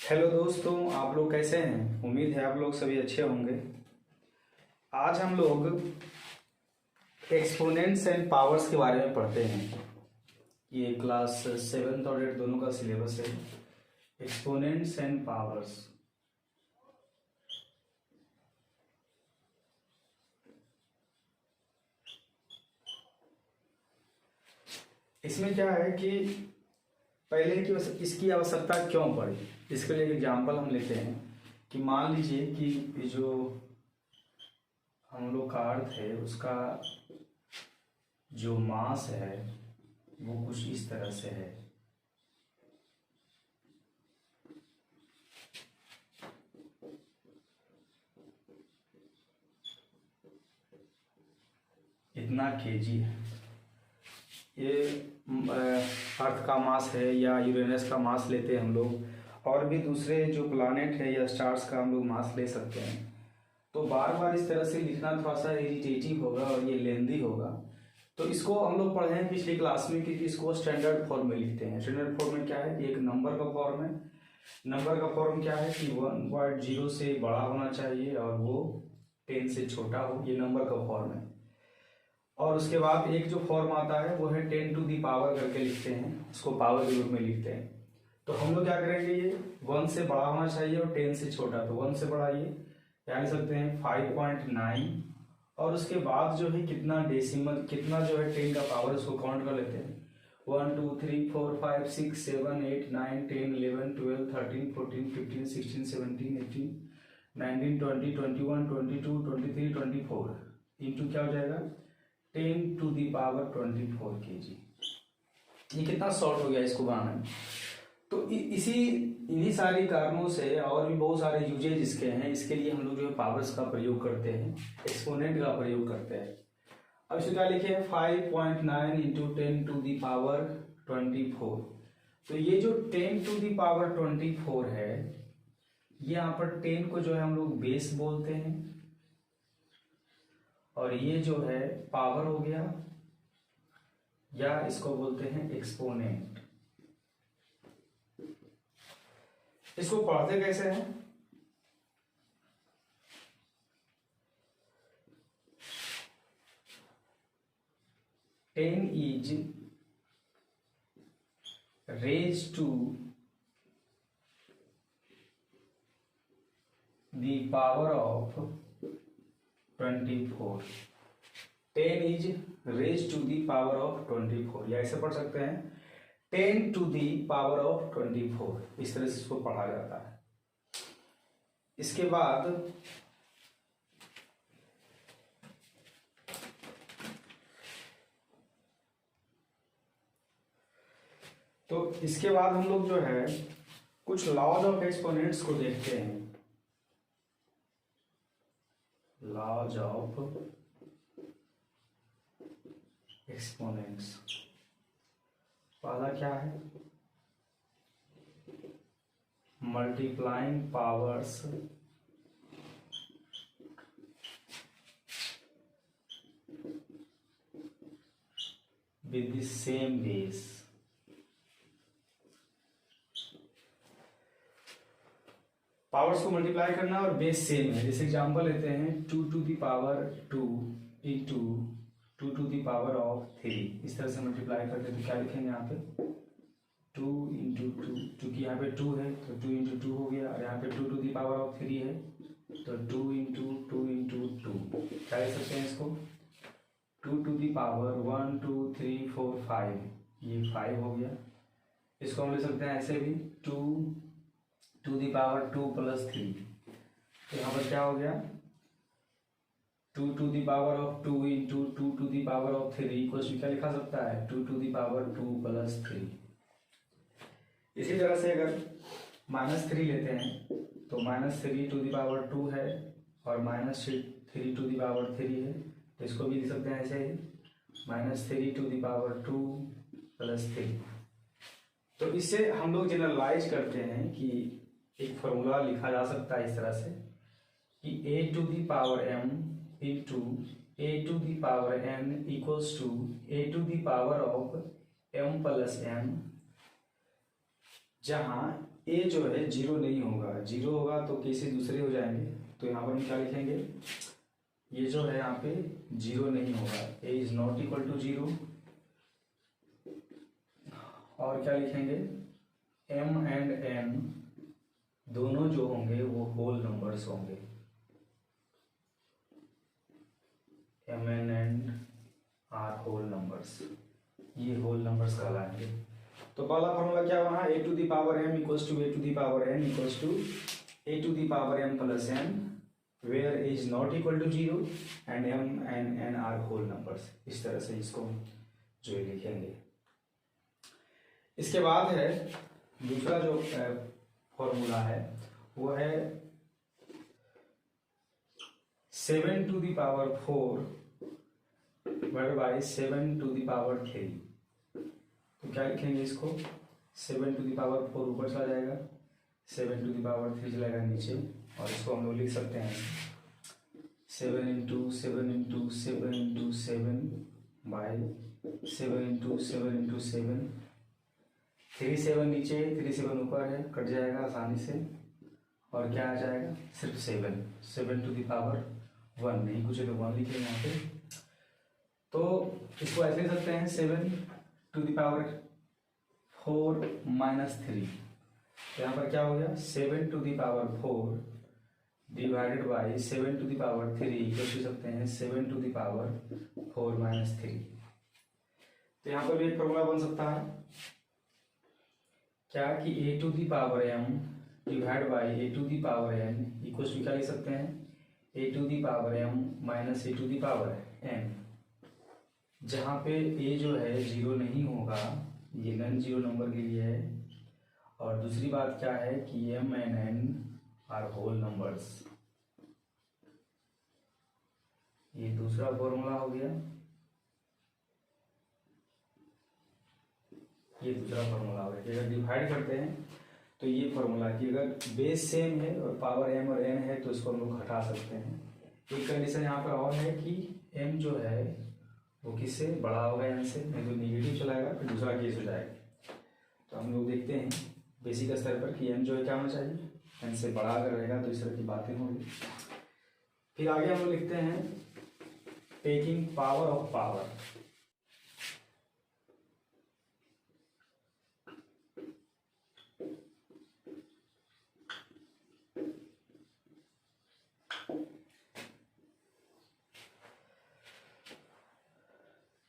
Hello दोस्तों, आप लोग कैसे हैं। उम्मीद है आप लोग सभी अच्छे होंगे। आज हम लोग एक्सपोनेंट्स एंड पावर्स के बारे में पढ़ते हैं। ये क्लास 7th और 8th दोनों का सिलेबस है, एक्सपोनेंट्स एंड पावर्स। इसमें क्या है कि पहले कि इसकी आवश्यकता क्यों पड़ी, इसके लिए एक एग्जाम्पल हम लेते हैं कि मान लीजिए कि जो हम लोग का अर्थ है उसका जो मास है वो कुछ इस तरह से है। इतना केजी है, ये अर्थ का मास है या यूरेनस का मास लेते हैं हम लोग, और भी दूसरे जो प्लानेट है या स्टार्स का हम लोग मास ले सकते हैं। तो बार बार इस तरह से लिखना थोड़ा सा इरिटेटिव होगा और ये लेंदी होगा। तो इसको हम लोग पढ़े हैं पिछली क्लास में कि इसको स्टैंडर्ड फॉर्म में लिखते हैं। स्टैंडर्ड फॉर्म में क्या है, एक नंबर का फॉर्म है। नंबर का फॉर्म क्या है कि 1.0 से बड़ा होना चाहिए और वो 10 से छोटा हो, ये नंबर का फॉर्म है। और उसके बाद एक जो फॉर्म आता है वो है 10 टू दी पावर करके लिखते हैं, उसको पावर के रूप में लिखते हैं। तो हम लोग क्या करेंगे, ये 1 से बड़ा होना चाहिए और 10 से छोटा, तो 1 से बड़ा ये क्या लिख सकते हैं 5.9, और उसके बाद जो है कितना डेसिमल, कितना जो है 10 का पावर, उसको काउंट कर लेते हैं। 1 2 3 4 5 6 7 8 9 10 11 12 13 14 15 16 17 18 19 20 21 22 23 24 इंटू क्या हो जाएगा 10 टू दी पावर 24 kg। ये कितना शॉर्ट हो गया इसको बनाना में। तो इन्हीं सारे कारणों से और भी बहुत सारे यूजेज इसके हैं, इसके लिए हम लोग जो है पावर्स का प्रयोग करते हैं, एक्सपोनेंट का प्रयोग करते हैं। अब इसको क्या लिखे हैं 5.9 इंटू 10 टू दी पावर 24। तो ये जो 10 टू दी पावर 24 है, ये यहाँ पर 10 को जो है हम लोग बेस बोलते हैं, और ये जो है पावर हो गया, या इसको बोलते हैं एक्सपोनेंट। इसको पढ़ते कैसे हैं, ten is raise to the power of 24। 10 is raise to the power of 24, या ऐसे पढ़ सकते हैं 10 टू दी पावर ऑफ 24। इस तरह से इसको पढ़ा जाता है। इसके बाद हम लोग जो है कुछ लॉज ऑफ एक्सपोनेंट्स को देखते हैं। लॉज ऑफ एक्सपोनेंट्स, पहला क्या है, multiplying powers with the same base. Powers को मल्टीप्लाई करना और बेस सेम है। जैसे एग्जांपल लेते हैं 2 to the power 2 into 2 to the power of 3। इस तरह से मल्टीप्लाई करते हैं तो क्या लिखेंगे यहाँ पे 2 इंटू 2, चूंकि यहाँ पे 2 है तो 2 इंटू 2 हो गया, और यहाँ पे 2 टू दी पावर ऑफ 3 है तो 2 इंटू 2 इंटू 2। क्या लिख सकते हैं इसको 2 टू दी पावर 1 2 3 4 5, ये 5 हो गया। इसको हम लिख सकते हैं ऐसे भी 2 टू दी पावर 2 प्लस 3, तो यहाँ पर क्या हो गया 2 to the power of 2 into 2 to the power of 3 को क्या लिखा सकता है 2 टू दी पावर 2 प्लस 3। इसी तरह से अगर -3 लेते हैं तो -3 टू दी पावर 2 है और -3 टू दी पावर 3 है, तो इसको भी लिख सकते हैं ऐसे ही -3 टू दी पावर 2 प्लस 3। तो इससे हम लोग जनरलाइज करते हैं कि एक फॉर्मूला लिखा जा सकता है इस तरह से कि a to the power m into a to the power n equals to a to the power of m plus n, जहां ए जो है जीरो नहीं होगा, जीरो होगा तो किसी दूसरे हो जाएंगे, तो यहाँ पर हम क्या लिखेंगे, ये जो है यहाँ पे जीरो नहीं होगा, A is not equal to zero. और क्या लिखेंगे, एम एंड एन दोनों जो होंगे वो होल नंबर्स होंगे, M N and R whole numbers, ये होल नंबर्स कहलाएंगे। तो पहला फॉर्मूला क्या बना, A to the power M equals to A to the power N equals to A to the power M plus N, where A is not equal to zero and M and N are whole numbers. इस तरह से इसको जो लिखेंगे। इसके बाद है दूसरा जो फॉर्मूला है वो है 7 to the power 4 divided by 7 to the power 3। तो क्या लिखेंगे इसको, 7 टू दी पावर 4 ऊपर चला जाएगा, 7 टू दी पावर 3 चलाएगा नीचे, और इसको हम लोग लिख सकते हैं 7 into 7 into 7 into 7 by 7 into 7 into 7। 3 7 नीचे 3 7 ऊपर है, कट जाएगा आसानी से, और क्या आ जाएगा सिर्फ 7 टू दी पावर 1, नहीं कुछ है तो 1 लिखेंगे यहाँ पे। तो इसको ऐसे लिख सकते हैं 7 टू दी पावर 4 माइनस 3। तो यहाँ पर क्या हो गया, 7 to the power 4 divided by 7 to the power 3 equal लिख सकते हैं 7 टू दी पावर 4 माइनस 3। तो यहाँ पर भी एक फॉर्मूला बन सकता है क्या कि A to the power M divide by A to the power N equal to क्या लिख सकते हैं, A to the power M minus A to the power N, जहाँ पे ए जो है जीरो नहीं होगा, ये नॉन जीरो नंबर के लिए है। और दूसरी बात क्या है कि m and N are whole numbers, ये दूसरा फॉर्मूला हो गया, ये दूसरा फॉर्मूला हो गया। अगर डिवाइड करते हैं तो ये फॉर्मूला कि अगर बेस सेम है और पावर एम और एन है तो इसको हम लोग घटा सकते हैं। एक कंडीशन यहाँ पर और है कि एम जो है वो किससे बड़ा होगा एन से, नहीं तो निगेटिव चलाएगा, फिर दूसरा केस हो जाएगा। तो हम लोग देखते हैं बेसिक स्तर पर कि एम जो है क्या होना चाहिए, एन से बड़ा अगर रहेगा तो इस तरह की बातें होंगी। फिर आगे हम लोग लिखते हैं taking power of power.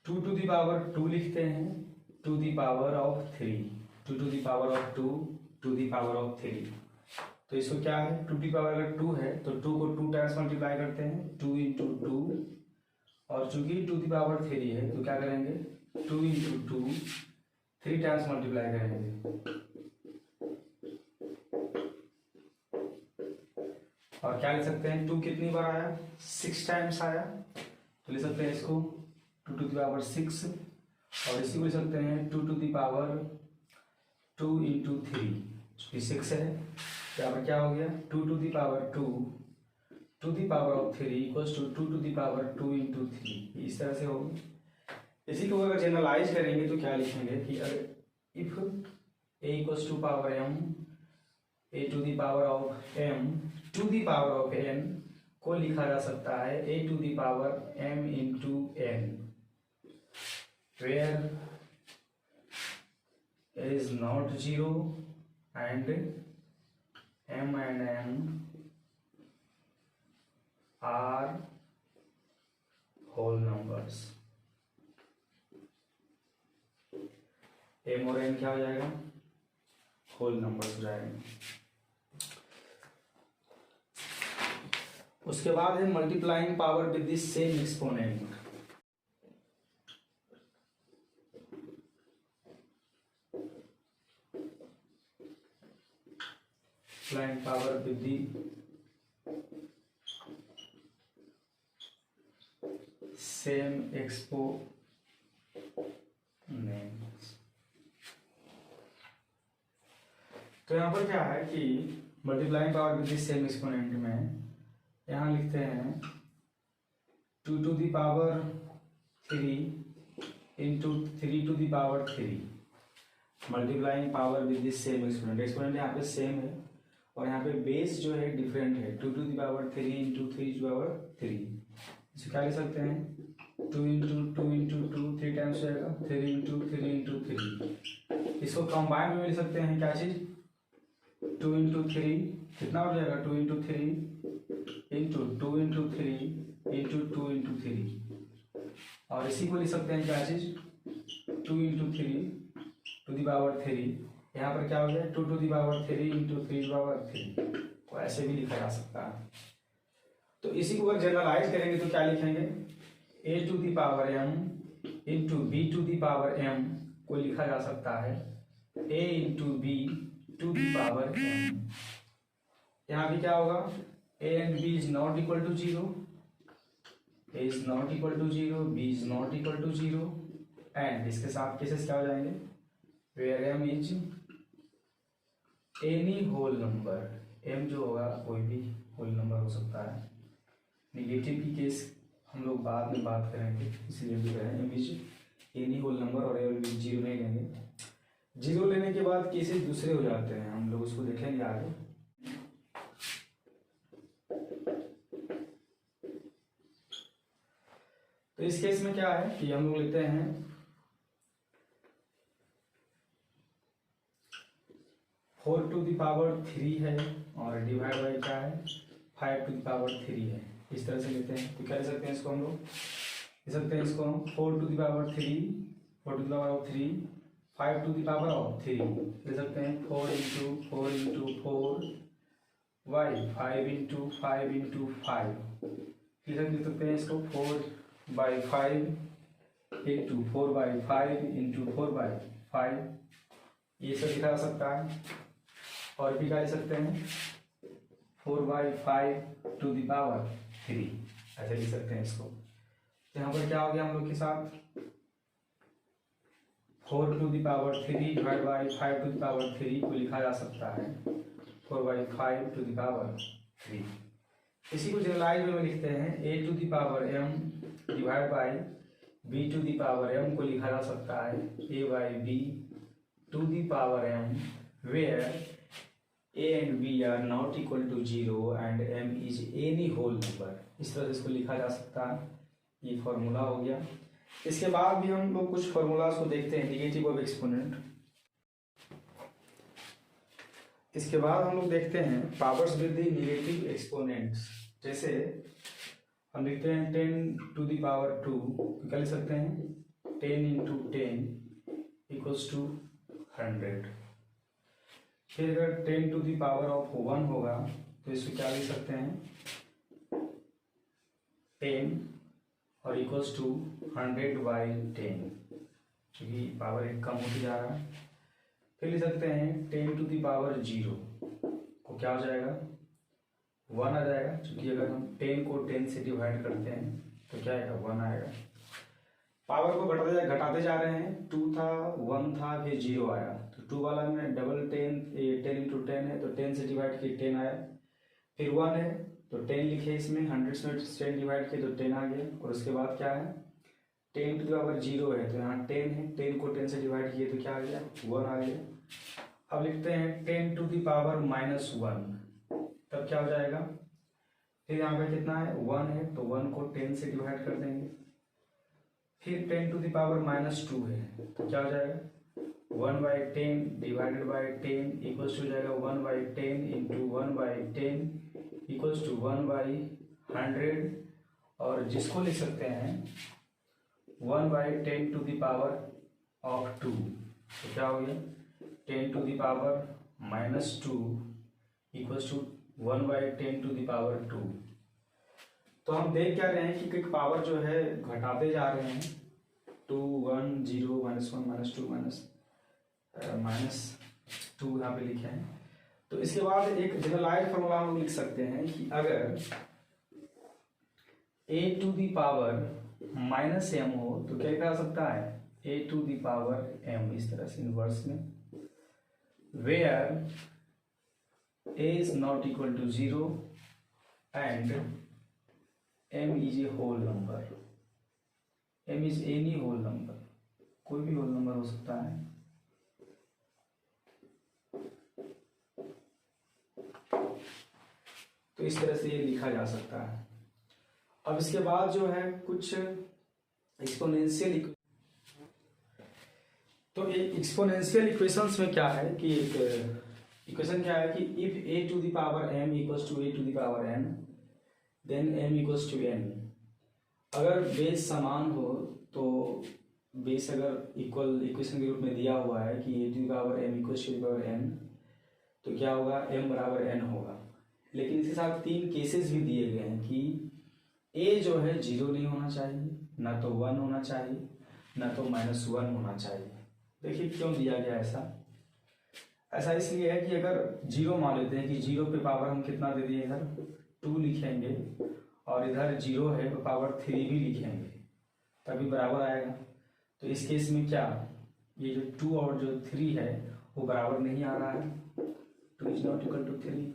Two to the power 2 लिखते हैं, to the power of 3, 2 to the power of 2, to the power of 3। तो इसको क्या है, 2 दी पावर अगर 2 है तो 2 को 2 टाइम्स मल्टीप्लाई करते हैं, 2 इंटू 2, और चूंकि 2 दी पावर 3 है तो क्या करेंगे 2 इंटू 2 3 टाइम्स मल्टीप्लाई करेंगे, और क्या लिख सकते हैं 2 कितनी बार आया 6 टाइम्स आया, तो लिख सकते हैं इसको 2 टू दी पावर 6, और इसी को लिख सकते हैं 2 टू दी पावर 2 इंटू 3, चूँकि 6 है। यहाँ पर क्या हो गया 2 to the power 2 to the power of 3 equals to 2 to the power 2 into 3, इस तरह से होगा। इसी को अगर जनरलाइज करेंगे तो क्या लिखेंगे कि अगर if A equals to power M, A to the power of M to the power of N को लिखा जा सकता है A to the power M into N, where a is not zero and m and n are whole numbers। m और n क्या हो जाएगा, whole numbers हो जाएंगे। उसके बाद है multiplying power with the same exponent. multiplying power with the same exponents। तो यहाँ पर क्या है कि multiplying power with the same exponent में यहाँ लिखते हैं 2 to the power 3 into 3 to the power 3। Multiplying power with this same exponent. Exponent यहाँ पे सेम है और यहाँ पे बेस जो है डिफरेंट है, 2 to the power 3 into 3 to power 3। इसे क्या लिख सकते हैं, 2 इंटू 2 इंटू 2 3 टाइम्स हो जाएगा, 3 इंटू 3 इंटू 3। इसको कंबाइन में लिख सकते हैं क्या चीज, 2 इंटू 3 कितना हो जाएगा, 2 into 3 into 2 into 3 into 2 into 3। और इसी को लिख सकते हैं क्या चीज, 2 इंटू 3 टू दी पावर 3। यहाँ पर क्या हो गया, 2 to the power 3 into 3 to power 3। तो ऐसे भी लिखा जा सकता है। तो इसी को अगर जनरलाइज करेंगे तो क्या लिखेंगे, a to the power m into b to the power m को लिखा जा सकता है a into b to the power m। यहाँ भी क्या होगा, a and b is not equal to 0, a is not equal to 0, b is not equal to 0 and इसके साथ केसेस क्या हो जाएंगे, where m is any whole number. m जो होगा कोई भी होल नंबर हो सकता है। निगेटिव की केस हम लोग बाद में बात करेंगे, इसलिए भी करें m is any whole number और जीरो नहीं लेंगे। जीरो लेने के बाद केसेस दूसरे हो जाते हैं, हम लोग उसको देखेंगे आगे। तो इस केस में क्या है कि हम लोग लेते हैं 4 टू द पावर 3 है और डिवाइड बाई क्या है, 5 टू द पावर 3 है। इस तरह से लेते हैं तो क्या ले सकते हैं इसको हम लोग, ले सकते हैं इसको हम 4 to the power 3, 4 to the power 3, 5 to the power of 3 ले सकते हैं, 4 इंटू 4 इंटू 4 वाई 5 इंटू 5 इंटू 5 लिख सकते हैं इसको 4 by 5 into 4 by 5 into 4 by 5। ये सब लिखा जा सकता है। और भी क्या लिख सकते हैं, 4 बाई 5 टू द पावर 3 ऐसे लिख सकते हैं इसको। तो यहाँ पर क्या हो गया हम लोग के साथ, 4 to the power 3 divide by 5 to the power 3 को लिखा जा सकता है 4 बाई 5 टू द पावर 3। इसी को जनरलाइज में लिखते हैं a to the power m divide by b to the power m को लिखा जा सकता है a by b to the power m where a and b are not equal to 0 and m is any whole number. इस तरह से इसको लिखा जा सकता है। ये फॉर्मूला हो गया। इसके बाद भी हम लोग कुछ फॉर्मूलाज को देखते हैं, निगेटिव ऑफ एक्सपोनेंट। इसके बाद हम लोग देखते हैं powers with the negative exponents. जैसे हम लिखते हैं 10 टू द पावर 2, क्या लिख सकते हैं 10 इंटू 10 इक्वल्स टू 100। फिर अगर 10 टू द पावर ऑफ 1 होगा तो इसको क्या लिख सकते हैं 10 और इक्वल्स टू 100 बाई 10, क्योंकि पावर एक कम होती जा रहा है। फिर लिख सकते हैं 10 टू द पावर 0 को क्या हो जाएगा 1 आ जाएगा, क्योंकि अगर हम 10 को 10 से डिवाइड करते हैं तो क्या आएगा 1 आएगा। पावर को घटाते जा रहे हैं, 2 था 1 था फिर 0 आया, तो 2 वाला में डबल 10 इंटू 10 है तो 10 से डिवाइड किए 10 आया। फिर 1 है तो 10 लिखे इसमें, 100 से 10 डिवाइड किए तो 10 आ गया। और उसके बाद क्या है 10 टू द पावर 0 है तो यहाँ 10 है, 10 को 10 से डिवाइड किए तो क्या आ गया 1 आ गया। अब लिखते हैं 10 टू द पावर -1, तब क्या हो जाएगा, फिर यहाँ पे कितना है 1 है तो 1 को 10 से डिवाइड कर देंगे। फिर 10 टू द पावर -2 है तो क्या हो जाएगा 1 by 10 divided by 10 equals to जाएगा 1 by 10 into 1 by 10 equals to 1 by 100। और जिसको लिख सकते हैं 1 by 10 to the power of 2, तो क्या हो गया 10 to the power -2 equals to 1 by 10 to the power 2। तो हम देख क्या रहे हैं कि पावर जो है घटाते जा रहे हैं, 2 1 0 -1 -2 -2 यहाँ पे लिखे हैं। तो इसके बाद एक जनरलाइज फॉर्मूला हम लिख सकते हैं कि अगर a to the power -m हो तो क्या लिखा जा सकता है a to the power m, इस तरह से इनवर्स में, where a is not equal to 0 and m is a whole number. m is any whole number, कोई भी होल नंबर हो सकता है। तो इस तरह से ये लिखा जा सकता है। अब इसके बाद जो है कुछ एक्सपोनेंशियल, तो एक्सपोनेंशियल इक्वेशंस में क्या है कि एक इक्वेशन क्या है कि if a to the power m equals to a to the power n then m equals to n। अगर बेस समान हो तो बेस अगर इक्वल इक्वेशन के रूप में दिया हुआ है कि a to the power m equals to the power n, तो क्या होगा, m बराबर n होगा। लेकिन इसके साथ तीन केसेस भी दिए गए हैं कि a जो है 0 नहीं होना चाहिए, ना तो 1 होना चाहिए, ना तो -1 होना चाहिए। देखिए क्यों दिया गया ऐसा इसलिए है कि अगर 0 मान लेते हैं कि 0 पे पावर हम कितना दे दिए, इधर 2 लिखेंगे और इधर 0 है तो पावर 3 भी लिखेंगे तभी बराबर आएगा। तो इस केस में क्या, ये जो 2 और जो 3 है वो बराबर नहीं आ रहा है, 2 इज नॉट इक्वल टू 3।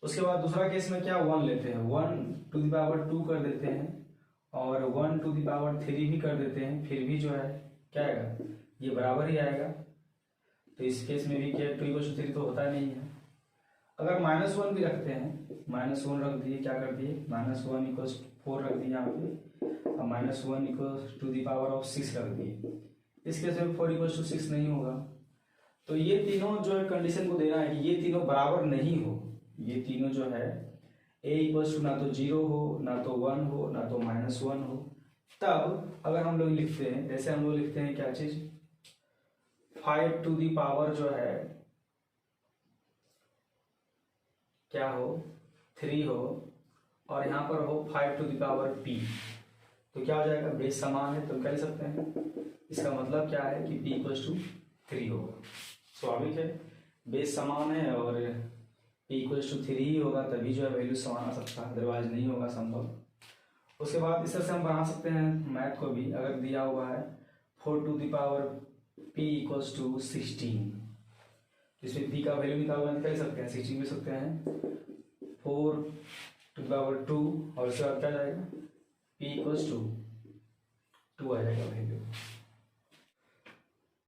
उसके बाद दूसरा केस में क्या, 1 लेते हैं, 1 टू द पावर 2 कर देते हैं और 1 टू द पावर 3 भी कर देते हैं, फिर भी जो है क्या आएगा, ये बराबर ही आएगा। तो इस केस में भी क्या, 2 इक्वल टू 3 तो होता नहीं है। अगर -1 भी रखते हैं, -1 रख दिए, क्या कर दिए, -1 इक्वल्स 4 रख दिए यहाँ पे, और -1 equals to the power of 6 रख दिए। इस केस में 4 इक्वल्स टू 6 नहीं होगा। तो ये तीनों जो है कंडीशन को देना है कि ये तीनों बराबर नहीं हो, ये तीनों जो है a इक्वल्स टू ना तो 0 हो, ना तो 1 हो, ना तो -1 हो। तब अगर हम लोग लिखते हैं, जैसे हम लोग लिखते हैं क्या चीज, 5 टू दी पावर जो है क्या हो, 3 हो, और यहाँ पर हो 5 टू दी पावर p, तो क्या हो जाएगा, बेस समान है तो कह सकते हैं। इसका मतलब क्या है कि p इक्वल्स टू 3 होगा। स्वाभाविक है, बेस समान है और p इक्वल्स टू 3 ही होगा, तभी जो है वैल्यू समान आ सकता है, अदरवाइज नहीं होगा संभव। उसके बाद इस तरह से हम बना सकते हैं मैथ को भी। अगर दिया हुआ है 4 to the power p equals to 16, इसमें p का वैल्यू निकालना निकाल सकते हैं, 16 भी सकते हैं, 4 टू द पावर 2 और उसके बाद क्या जाएगा, p इक्वल्स टू 2 आ जाएगा वैल्यू।